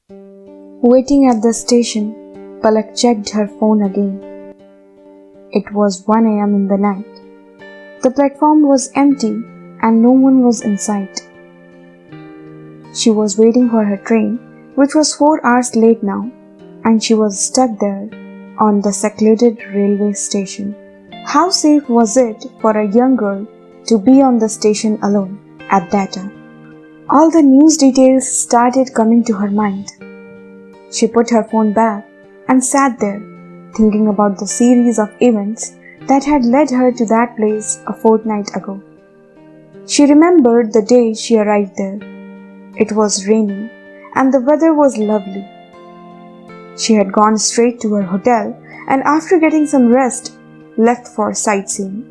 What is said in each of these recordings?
Waiting at the station, Palak checked her phone again. It was 1 a.m. in the night. The platform was empty and no one was in sight. She was waiting for her train, which was 4 hours late now, and she was stuck there on the secluded railway station. How safe was it for a young girl to be on the station alone at that time? All the news details started coming to her mind. She put her phone back and sat there, thinking about the series of events that had led her to that place a fortnight ago. She remembered the day she arrived there. It was raining and the weather was lovely. She had gone straight to her hotel and after getting some rest, left for sightseeing.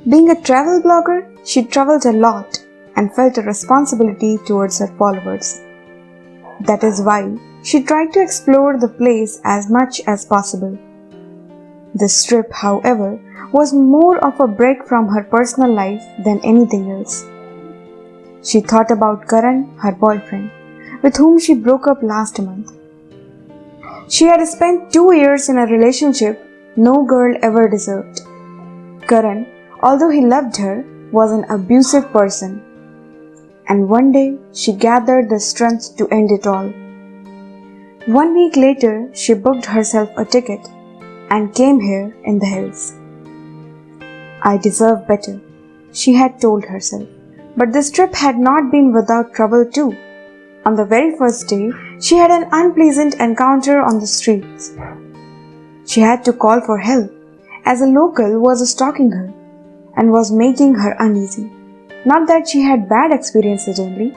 Being a travel blogger, she traveled a lot and felt a responsibility towards her followers. That is why she tried to explore the place as much as possible. This trip, however, was more of a break from her personal life than anything else. She thought about Karan, her boyfriend, with whom she broke up last month. She had spent 2 years in a relationship no girl ever deserved. Karan, although he loved her, was an abusive person. And one day she gathered the strength to end it all. 1 week later, she booked herself a ticket and came here in the hills. I deserve better, she had told herself. But this trip had not been without trouble too. On the very first day, she had an unpleasant encounter on the streets. She had to call for help, as a local was stalking her and was making her uneasy. Not that she had bad experiences only.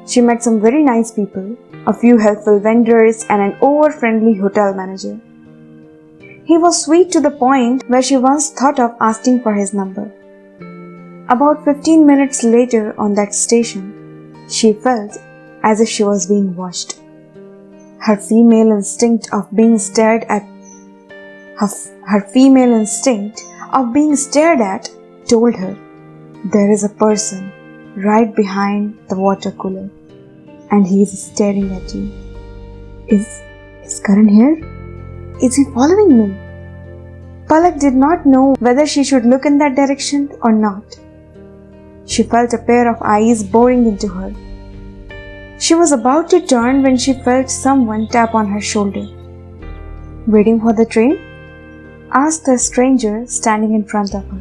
She met some very nice people, a few helpful vendors and an over-friendly hotel manager. He was sweet to the point where she once thought of asking for his number. About 15 minutes later on that station, she felt as if she was being watched. Her female instinct of being stared at told her, there is a person right behind the water cooler and he is staring at you. Is Karan here? Is he following me? Palak did not know whether she should look in that direction or not. She felt a pair of eyes boring into her. She was about to turn when she felt someone tap on her shoulder. Waiting for the train? Asked the stranger standing in front of her.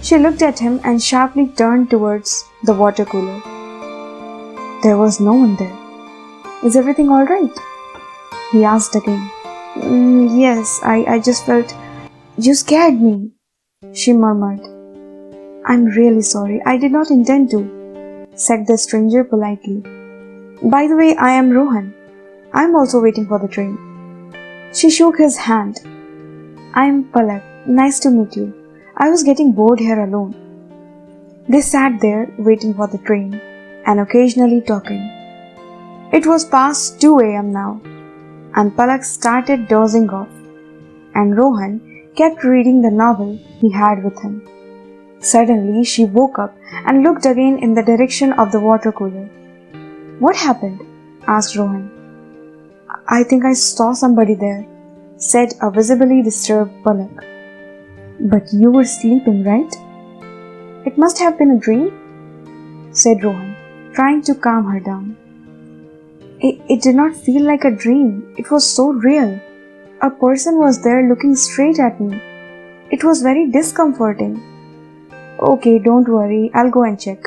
She looked at him and sharply turned towards the water cooler. There was no one there. Is everything all right? He asked again. Yes, I just felt... You scared me, she murmured. I'm really sorry. I did not intend to, said the stranger politely. By the way, I am Rohan. I'm also waiting for the train. She shook his hand. I'm Palak. Nice to meet you. I was getting bored here alone. They sat there waiting for the train and occasionally talking. It was past 2 a.m. now, and Palak started dozing off, and Rohan kept reading the novel he had with him. Suddenly, she woke up and looked again in the direction of the water cooler. What happened? Asked Rohan. I think I saw somebody there, said a visibly disturbed Palak. But you were sleeping, right? It must have been a dream, said Rohan, trying to calm her down. It did not feel like a dream. It was so real. A person was there looking straight at me. It was very discomforting. Okay, don't worry, I'll go and check.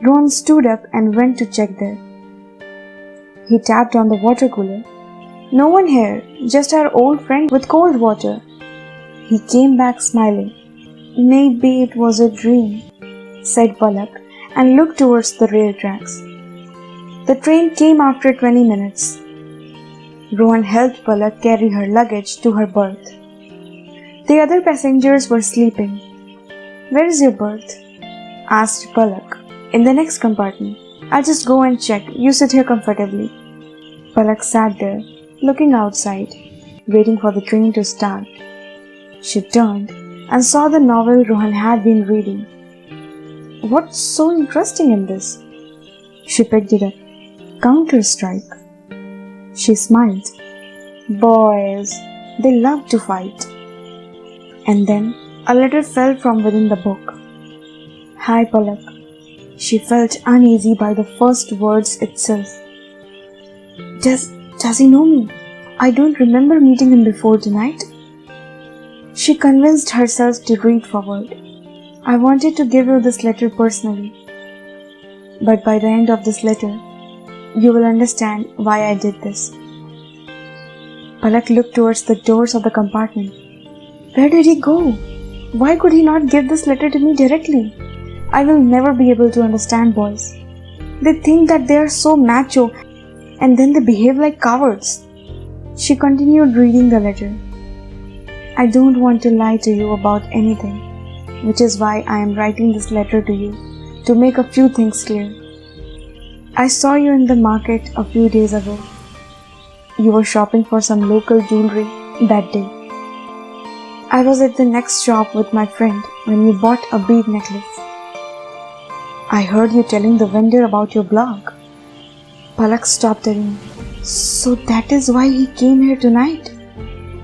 Rohan stood up and went to check there. He tapped on the water cooler. No one here, just our old friend with cold water. He came back smiling. Maybe it was a dream, said Palak and looked towards the rail tracks. The train came after 20 minutes. Rohan helped Palak carry her luggage to her berth. The other passengers were sleeping. Where is your berth? Asked Palak. In the next compartment. I'll just go and check. You sit here comfortably. Palak sat there, looking outside, waiting for the train to start. She turned and saw the novel Rohan had been reading. What's so interesting in this? She picked it up. Counter-Strike. She smiled. Boys, they love to fight. And then a letter fell from within the book. Hi, Palak. She felt uneasy by the first words itself. Does he know me? I don't remember meeting him before tonight. She convinced herself to read forward. I wanted to give you this letter personally. But by the end of this letter, you will understand why I did this. Palak looked towards the doors of the compartment. Where did he go? Why could he not give this letter to me directly? I will never be able to understand boys. They think that they are so macho and then they behave like cowards. She continued reading the letter. I don't want to lie to you about anything, which is why I am writing this letter to you, to make a few things clear. I saw you in the market a few days ago. You were shopping for some local jewelry that day. I was at the next shop with my friend when you bought a bead necklace. I heard you telling the vendor about your blog. Palak stopped again. So that is why he came here tonight.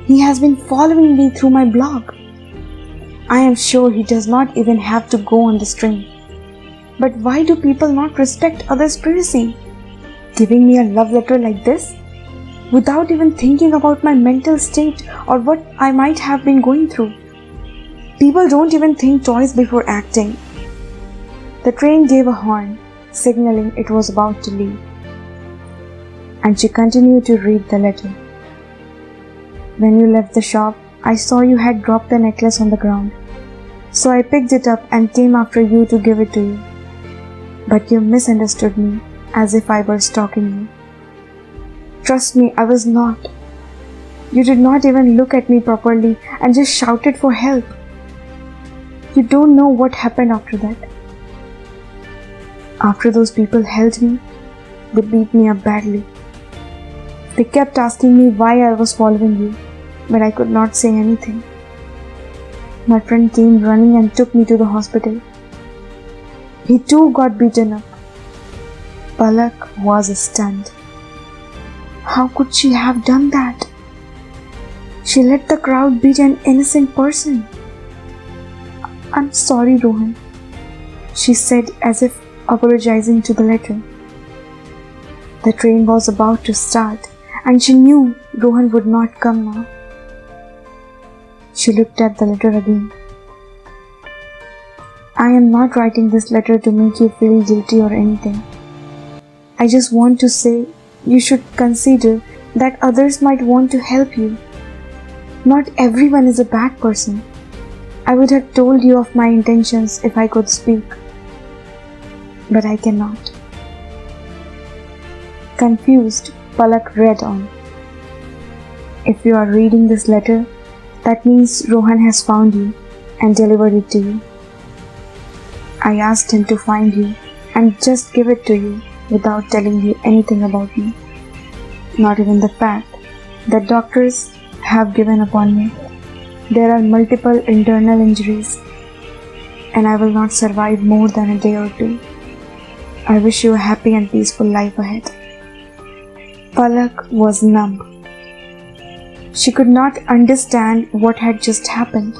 He has been following me through my blog. I am sure he does not even have to go on this train. But why do people not respect others' privacy? Giving me a love letter like this? Without even thinking about my mental state or what I might have been going through. People don't even think twice before acting. The train gave a horn, signaling it was about to leave. And she continued to read the letter. When you left the shop, I saw you had dropped the necklace on the ground. So I picked it up and came after you to give it to you. But you misunderstood me, as if I were stalking you. Trust me, I was not. You did not even look at me properly and just shouted for help. You don't know what happened after that. After those people held me, they beat me up badly. They kept asking me why I was following you, but I could not say anything. My friend came running and took me to the hospital. He too got beaten up. Palak was stunned. How could she have done that? She let the crowd beat an innocent person. I'm sorry, Rohan, she said as if apologizing to the letter. The train was about to start and she knew Rohan would not come now. She looked at the letter again. I am not writing this letter to make you feel guilty or anything. I just want to say you should consider that others might want to help you. Not everyone is a bad person. I would have told you of my intentions if I could speak. But I cannot. Confused, Palak read on. If you are reading this letter, that means Rohan has found you and delivered it to you. I asked him to find you and just give it to you without telling you anything about me. Not even the fact that doctors have given up on me. There are multiple internal injuries and I will not survive more than a day or two. I wish you a happy and peaceful life ahead. Palak was numb. She could not understand what had just happened.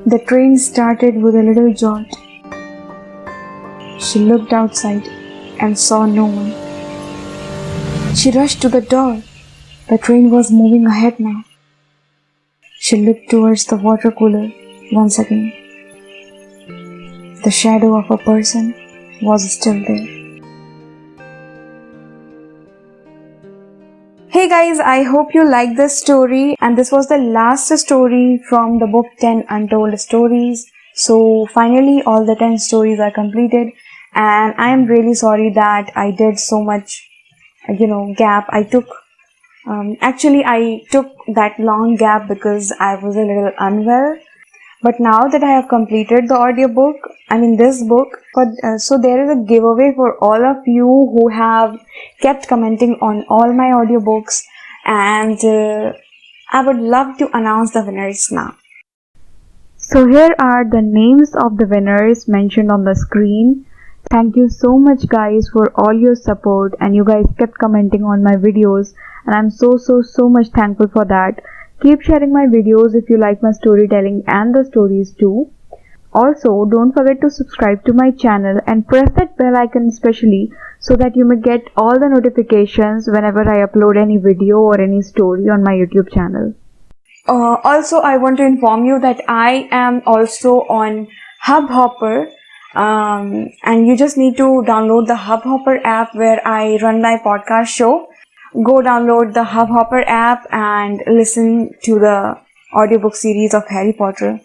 The train started with a little jolt. She looked outside and saw no one. She rushed to the door. The train was moving ahead now. She looked towards the water cooler once again. The shadow of a person was still there. Hey guys, I hope you liked this story, and this was the last story from the book 10 Untold Stories. So finally all the 10 stories are completed, and I am really sorry that I did so much gap. I took that long gap because I was a little unwell. But now that I have completed the audiobook, this book, so there is a giveaway for all of you who have kept commenting on all my audiobooks, and I would love to announce the winners now. So here are the names of the winners mentioned on the screen. Thank you so much guys for all your support, and you guys kept commenting on my videos, and I'm so much thankful for that. Keep sharing my videos if you like my storytelling and the stories too. Also, don't forget to subscribe to my channel and press that bell icon especially so that you may get all the notifications whenever I upload any video or any story on my YouTube channel. Also, I want to inform you that I am also on Hubhopper, and you just need to download the Hubhopper app where I run my podcast show. Go download the Hubhopper app and listen to the audiobook series of Harry Potter.